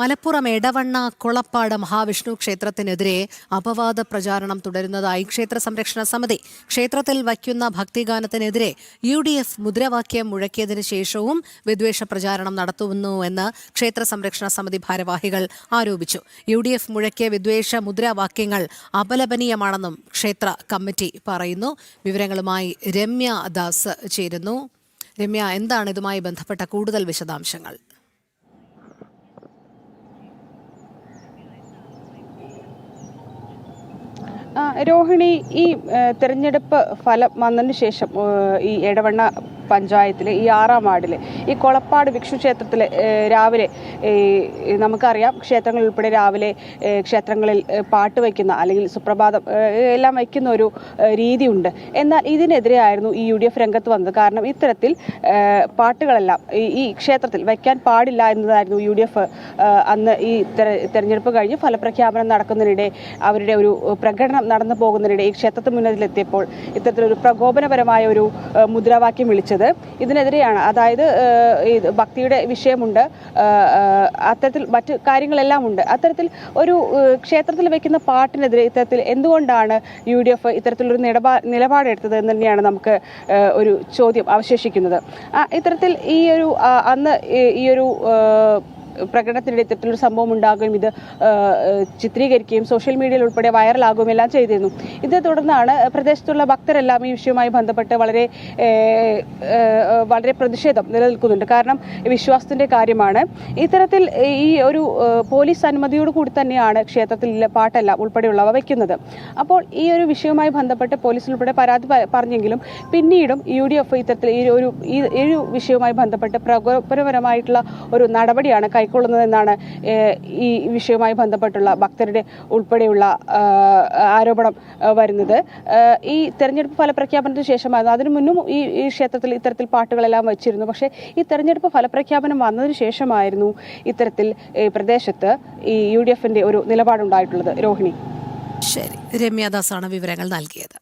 മലപ്പുറം എടവണ്ണ കുളപ്പാട് മഹാവിഷ്ണു ക്ഷേത്രത്തിനെതിരെ അപവാദ പ്രചാരണം തുടരുന്നതായി ക്ഷേത്ര സംരക്ഷണ സമിതി. ക്ഷേത്രത്തിൽ വയ്ക്കുന്ന ഭക്തിഗാനത്തിനെതിരെ UDF മുദ്രാവാക്യം മുഴക്കിയതിനു ശേഷവും വിദ്വേഷ പ്രചാരണം നടത്തുന്നുവെന്ന് ക്ഷേത്ര സംരക്ഷണ സമിതി ഭാരവാഹികൾ ആരോപിച്ചു. UDF മുഴക്കിയ വിദ്വേഷ മുദ്രാവാക്യങ്ങൾ അപലപനീയമാണെന്നും ക്ഷേത്ര കമ്മിറ്റി പറയുന്നു. വിവരങ്ങളുമായി രമ്യ ദാസ് ചേരുന്നു. രമ്യ, എന്താണ് ഇതുമായി ബന്ധപ്പെട്ട കൂടുതൽ വിശദാംശങ്ങൾ? രോഹിണി, ഈ തെരഞ്ഞെടുപ്പ് ഫലം വന്നതിന് ശേഷം ഈ എടവണ്ണ പഞ്ചായത്തിലെ ഈ 6ാം വാർഡിലെ ഈ കൊളപ്പാട് വിഷ്ണു ക്ഷേത്രത്തിൽ രാവിലെ നമുക്കറിയാം, ക്ഷേത്രങ്ങളിൽ ഉൾപ്പെടെ രാവിലെ ക്ഷേത്രങ്ങളിൽ പാട്ട് വയ്ക്കുന്ന അല്ലെങ്കിൽ സുപ്രഭാതം എല്ലാം വയ്ക്കുന്ന ഒരു രീതിയുണ്ട്. എന്നാൽ ഇതിനെതിരെയായിരുന്നു ഈ UDF രംഗത്ത് വന്നത്. കാരണം ഇത്തരത്തിൽ പാട്ടുകളെല്ലാം ഈ ക്ഷേത്രത്തിൽ വയ്ക്കാൻ പാടില്ല എന്നതായിരുന്നു UDF അന്ന് ഈ തെരഞ്ഞെടുപ്പ് കഴിഞ്ഞ് ഫലപ്രഖ്യാപനം നടക്കുന്നതിനിടെ അവരുടെ ഒരു പ്രകടനം നടന്നു പോകുന്നതിനിടെ ഈ ക്ഷേത്രത്തിന് മുന്നിലെത്തിയപ്പോൾ ഇത്തരത്തിലൊരു പ്രകോപനപരമായ ഒരു മുദ്രാവാക്യം വിളിച്ചത്. ഇതിനെതിരെയാണ്. അതായത് ഭക്തിയുടെ വിഷയമുണ്ട്, അത്തരത്തിൽ മറ്റു കാര്യങ്ങളെല്ലാം ഉണ്ട്. അത്തരത്തിൽ ഒരു ക്ഷേത്രത്തിൽ വയ്ക്കുന്ന പാട്ടിനെതിരെ ഇത്തരത്തിൽ എന്തുകൊണ്ടാണ് UDF ഇത്തരത്തിലൊരു നിലപാടെടുത്തത് എന്ന് തന്നെയാണ് നമുക്ക് ഒരു ചോദ്യം അവശേഷിക്കുന്നത്. ഇത്തരത്തിൽ അന്ന് ഈ ഒരു പ്രകടനത്തിനിടെ ഇത്തരത്തിലൊരു സംഭവം ഉണ്ടാകുകയും ഇത് ചിത്രീകരിക്കുകയും സോഷ്യൽ മീഡിയയിൽ ഉൾപ്പെടെ വൈറലാകുകയും എല്ലാം ചെയ്തിരുന്നു. ഇതേ തുടർന്നാണ് പ്രദേശത്തുള്ള ഭക്തരെല്ലാം ഈ വിഷയവുമായി ബന്ധപ്പെട്ട് വളരെ പ്രതിഷേധം നിലനിൽക്കുന്നുണ്ട്. കാരണം വിശ്വാസത്തിന്റെ കാര്യമാണ്. ഇത്തരത്തിൽ ഈ ഒരു പോലീസ് അനുമതിയോട് കൂടി തന്നെയാണ് ക്ഷേത്രത്തിൽ പാട്ടെല്ലാം ഉൾപ്പെടെയുള്ളവ വയ്ക്കുന്നത്. അപ്പോൾ ഈ ഒരു വിഷയവുമായി ബന്ധപ്പെട്ട് പോലീസിൽ ഉൾപ്പെടെ പരാതി പറഞ്ഞെങ്കിലും പിന്നീടും UDF ഇത്തരത്തിൽ ഈ ഒരു വിഷയവുമായി ബന്ധപ്പെട്ട് പ്രകോപനപരമായിട്ടുള്ള ഒരു നടപടിയാണ് കൈക്കൊള്ളുന്നതെന്നാണ് ഈ വിഷയവുമായി ബന്ധപ്പെട്ടുള്ള ഭക്തരുടെ ഉൾപ്പെടെയുള്ള ആരോപണം വരുന്നത്. ഈ തെരഞ്ഞെടുപ്പ് ഫലപ്രഖ്യാപനത്തിന് ശേഷമായിരുന്നു. അതിനു മുന്നും ഈ ക്ഷേത്രത്തിൽ ഇത്തരത്തിൽ പാട്ടുകളെല്ലാം വച്ചിരുന്നു. പക്ഷേ ഈ തെരഞ്ഞെടുപ്പ് ഫലപ്രഖ്യാപനം വന്നതിന് ശേഷമായിരുന്നു ഇത്തരത്തിൽ പ്രദേശത്ത് ഈ UDFന്റെ ഒരു നിലപാടുണ്ടായിട്ടുള്ളത്. രോഹിണി. ശരി, രമ്യദാസാണ് വിവരങ്ങൾ നൽകിയത്.